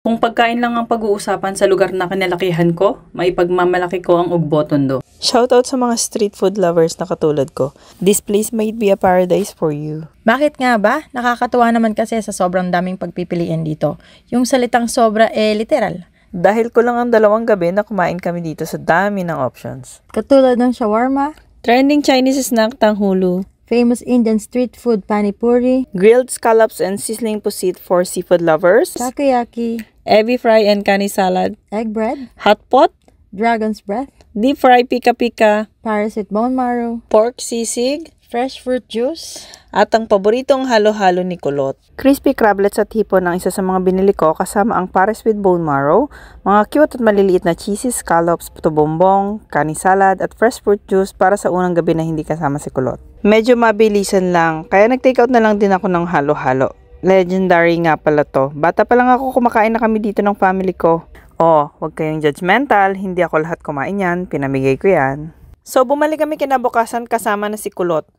Kung pagkain lang ang pag-uusapan sa lugar na kinalakihan ko, maipagmamalaki ko ang Ugbo Tondo. Shoutout sa mga street food lovers na katulad ko. This place might be a paradise for you. Bakit nga ba? Nakakatuwa naman kasi sa sobrang daming pagpipilian dito. Yung salitang sobra literal. Dahil ko lang ang 2 gabi na kumain kami dito sa dami ng options. Katulad ng shawarma, Trending Chinese snack tanghulu, famous Indian street food panipuri, grilled scallops and sizzling pusit for seafood lovers, takoyaki, ebi fry and kani salad, egg bread, hot pot, dragon's breath, deep fry pika-pika, Paris with bone marrow, pork sisig, fresh fruit juice, at ang paboritong halo-halo ni Kulot. Crispy crablets at hipon ang isa sa mga binili ko kasama ang Paris with bone marrow, mga cute at maliliit na cheesy scallops, puto bombong, kani salad at fresh fruit juice para sa unang gabi na hindi kasama si Kulot. Medyo mabilisan lang, kaya nag-take out na lang din ako ng halo-halo. Legendary nga pala to. Bata pa lang ako, kumakain na kami dito ng family ko. Oh, wag kayong judgmental, hindi ako lahat kumain yan, pinamigay ko yan. So, bumalik kami kinabukasan kasama na si Kulot.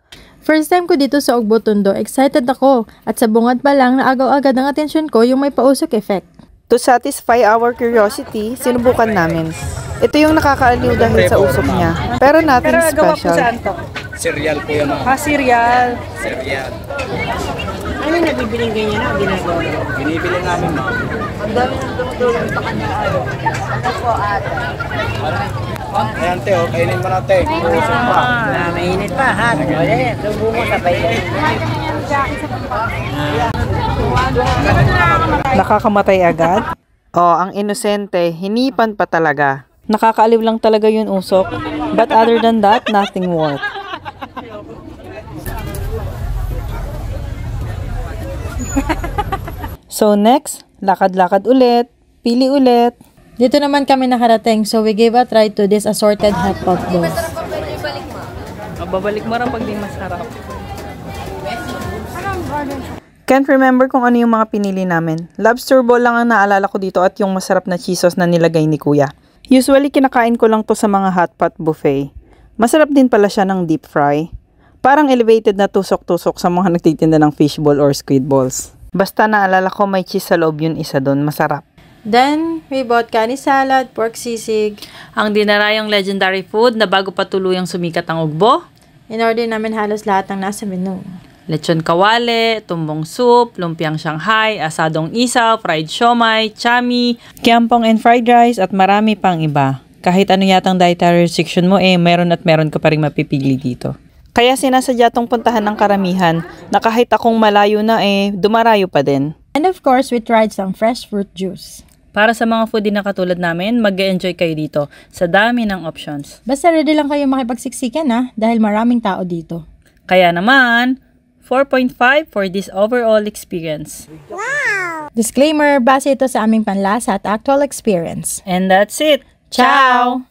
First time ko dito sa Ugbo Tondo, excited ako. At sa bungad pa lang, naagaw-agad ang atensyon ko yung may pausok effect. To satisfy our curiosity, sinubukan namin. Ito yung nakakaaliw dahil sa usok niya. Pero nothing special. Cereal po yan. Cereal. Cereal. Ano yung nabibiling ganyan na ginagawa? Binibili namin, ma'am. Ang dami ng dumudulong pa kanya. Ano po ate? Ayan, te, kainin mo natin. Usok pa. Mainit pa ha. Sige, subo mo sabay. Nakakamatay agad? Oh, ang inosente, hinipan pa talaga. Nakakaaliw lang talaga yun usok. But other than that, nothing worked. So next, lakad-lakad ulit, pili ulit. Dito naman kami nakarating, so we gave a try to this assorted hot pot balls. Babalik mo rin pag di masarap. Can't remember kung ano yung mga pinili namin. Lobster ball lang ang naalala ko dito at yung masarap na cheese sauce na nilagay ni Kuya. Usually kinakain ko lang to sa mga hot pot buffet. Masarap din pala siya ng deep fry. Parang elevated na tusok-tusok sa mga nagtitinda ng fishball or squid balls. Basta naalala ko may cheese sa loob yun isa doon, masarap. Then, we bought kani salad, pork sisig. Ang dinarayang legendary food na bago pa tuluyang sumikat ang Ugbo, In-order namin halos lahat ng nasa menu. lechon kawale, tumbong soup, lumpiang Shanghai, asadong isaw, fried siomai, chami, Kiampong and fried rice at marami pang iba. Kahit ano yatang dietary restriction mo meron at meron ka pa rin mapipili dito. Kaya sinasadya tong puntahan ng karamihan na kahit akong malayo na dumarayo pa din. And of course, we tried some fresh fruit juice. Para sa mga foodie na katulad namin, mag-enjoy kayo dito sa dami ng options. Basta ready lang kayo makipagsiksikan dahil maraming tao dito. Kaya naman, 4.5 for this overall experience. Disclaimer, base ito sa aming panlasa at actual experience. And that's it. Ciao!